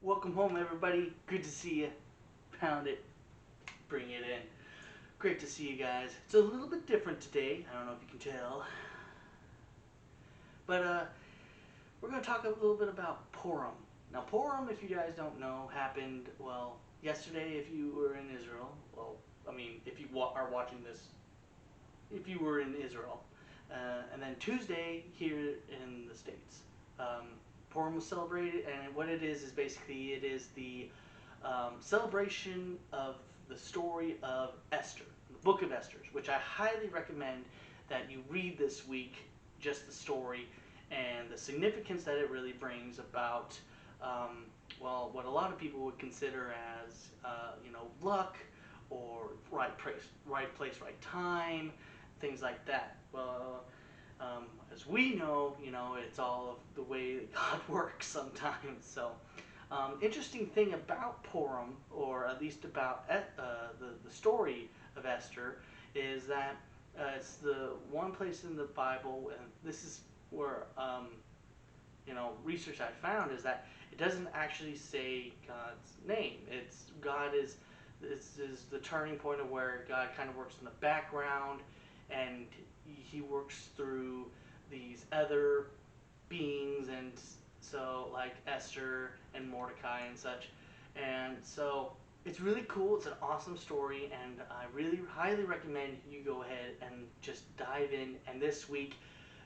Welcome home, everybody. Good to see you. Pound it. Bring it in. Great to see you guys. It's a little bit different today. I don't know if you can tell. But we're going to talk a little bit about Purim. Now, Purim, if you guys don't know, happened, well, yesterday if you were in Israel. Well, I mean, if you are watching this, if you were in Israel. And then Tuesday here in the States. Purim was celebrated, and what it is basically it is the celebration of the story of Esther, the book of Esther, which I highly recommend that you read this week, just the story and the significance that it really brings about, well, what a lot of people would consider as, luck or right place, right time, things like that. Well, as we know, it's all of the way that God works sometimes. So, interesting thing about Purim, or at least about the story of Esther, is that it's the one place in the Bible, and this is where research I found is that it doesn't actually say God's name. This is the turning point of where God kind of works in the background, and he works through these other beings, and so like Esther and Mordecai and such. And so it's really cool. It's an awesome story, and I really highly recommend you go ahead and just dive in, and this week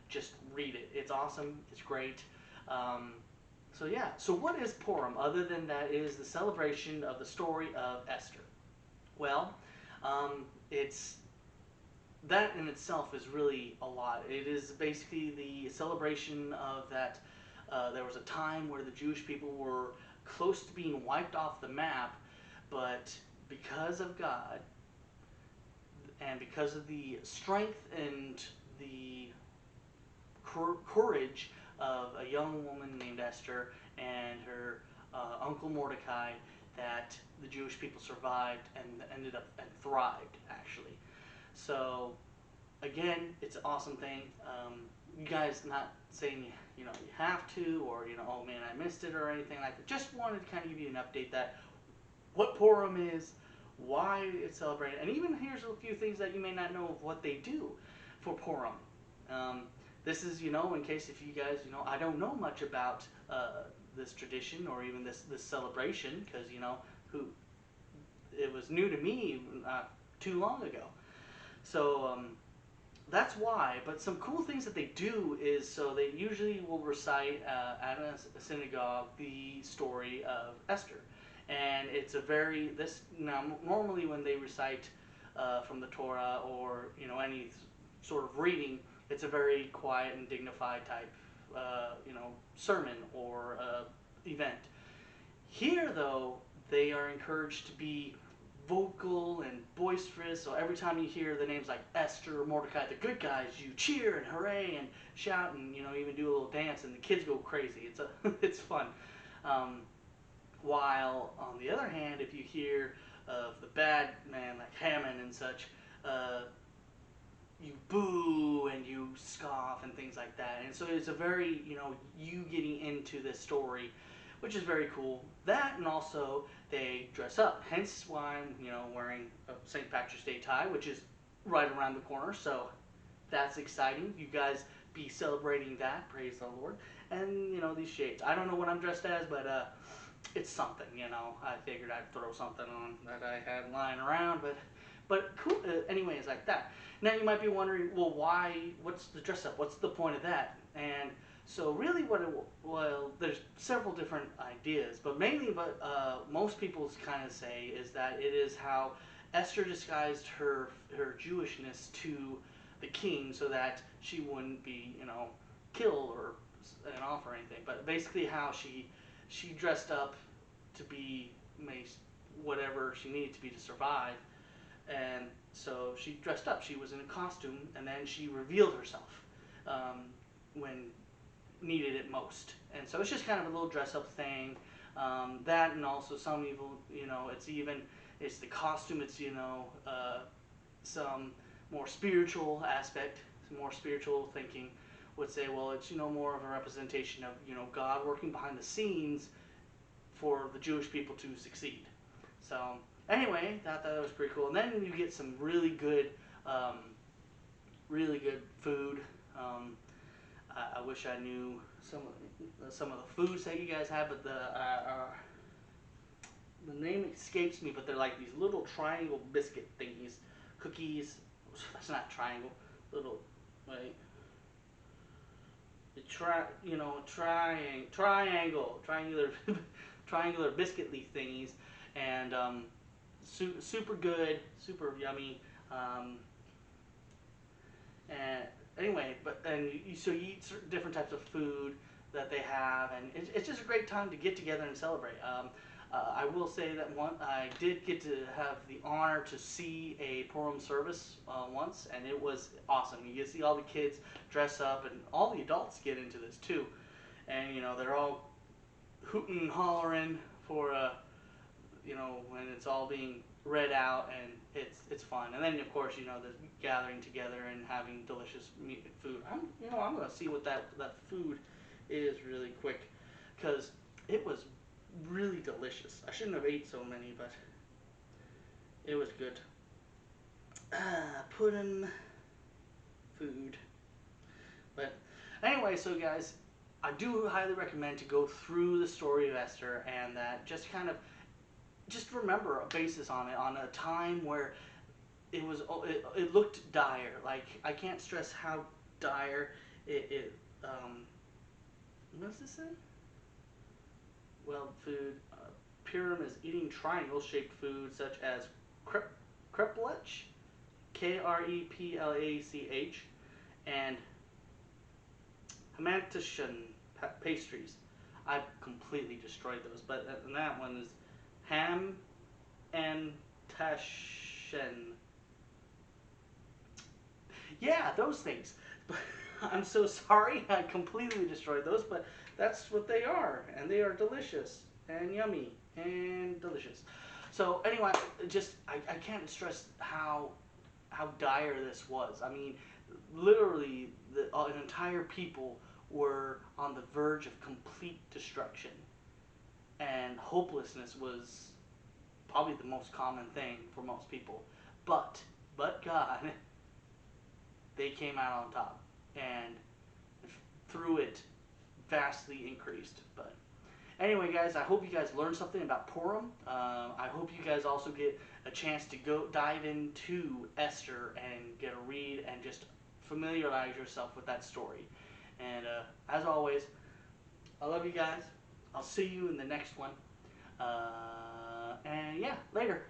just read it. It's awesome. It's great. So yeah, so what is Purim other than that it is the celebration of the story of Esther? Well, it's that in itself is really a lot. It is basically the celebration of that there was a time where the Jewish people were close to being wiped off the map, but because of God and because of the strength and the courage of a young woman named Esther and her uncle Mordecai, that the Jewish people survived and ended up and thrived, actually. So again, it's an awesome thing. You guys, not saying you have to, or oh man, I missed it or anything like that. Just wanted to kind of give you an update that what Purim is, why it's celebrated, and even here's a few things that you may not know of what they do for Purim. This is in case if you guys I don't know much about this tradition or even this celebration, because who it was new to me not too long ago. So that's why. But some cool things that they do is, so they usually will recite at a synagogue the story of Esther, and it's a very now normally when they recite from the Torah or any sort of reading, it's a very quiet and dignified type sermon or event. Here though, they are encouraged to be vocal and boisterous. So every time you hear the names like Esther or Mordecai, the good guys, you cheer and hooray and shout and even do a little dance, and the kids go crazy. It's fun. While on the other hand, if you hear of the bad man like Haman and such, you boo and you scoff and things like that. And so it's a very you getting into this story, which is very cool. That, and also they dress up. Hence why I'm wearing a St. Patrick's Day tie, which is right around the corner. So that's exciting. You guys be celebrating that. Praise the Lord. And these shades. I don't know what I'm dressed as, but it's something. I figured I'd throw something on that I had lying around, but cool. Anyways, like that. Now you might be wondering, well, why? What's the dress up? What's the point of that? And so really, there's several different ideas, but mainly what most people kind of say is that it is how Esther disguised her Jewishness to the king so that she wouldn't be killed or off or anything. But basically, how she dressed up to be whatever she needed to be to survive. And so she dressed up. She was in a costume, and then she revealed herself when needed it most. And so it's just kind of a little dress-up thing. That, and also some evil, it's the costume. It's some more spiritual aspect, some more spiritual thinking would say, well, it's more of a representation of God working behind the scenes for the Jewish people to succeed. So anyway, that was pretty cool. And then you get some um, really good food. Um, I wish I knew some of the foods that you guys have, but the name escapes me. But they're like these little triangle biscuit thingies, cookies. That's not triangle. Little, wait. Triangular, triangular biscuit-y thingies, and super good, super yummy. Um, and anyway, so you eat different types of food that they have, and it's just a great time to get together and celebrate. I will say that I did get to have the honor to see a Purim service once, and it was awesome. You get to see all the kids dress up, and all the adults get into this too. And they're all hooting and hollering for when it's all being read out, and it's fun. And then of course the gathering together and having delicious food. I'm gonna see what that food is really quick, because it was really delicious. I shouldn't have ate so many, but it was good. Pudding food. But anyway, so guys, I do highly recommend to go through the story of Esther, and that just remember a basis on it, on a time where it looked dire. Like, I can't stress how dire what does this say? Well, food. Purim is eating triangle-shaped food such as kreplach, Kreplach, and hamantashen pastries. I've completely destroyed those, but that one is ham and tashen. Yeah, those things. I'm so sorry, I completely destroyed those, but that's what they are, and they are delicious and yummy and delicious. So anyway, I can't stress how dire this was. I mean, literally, an entire people were on the verge of complete destruction, and hopelessness was probably the most common thing for most people. But God, they came out on top, and through it, vastly increased. But anyway, guys, I hope you guys learned something about Purim. I hope you guys also get a chance to go dive into Esther and get a read and just familiarize yourself with that story. And as always, I love you guys. I'll see you in the next one. And yeah, later.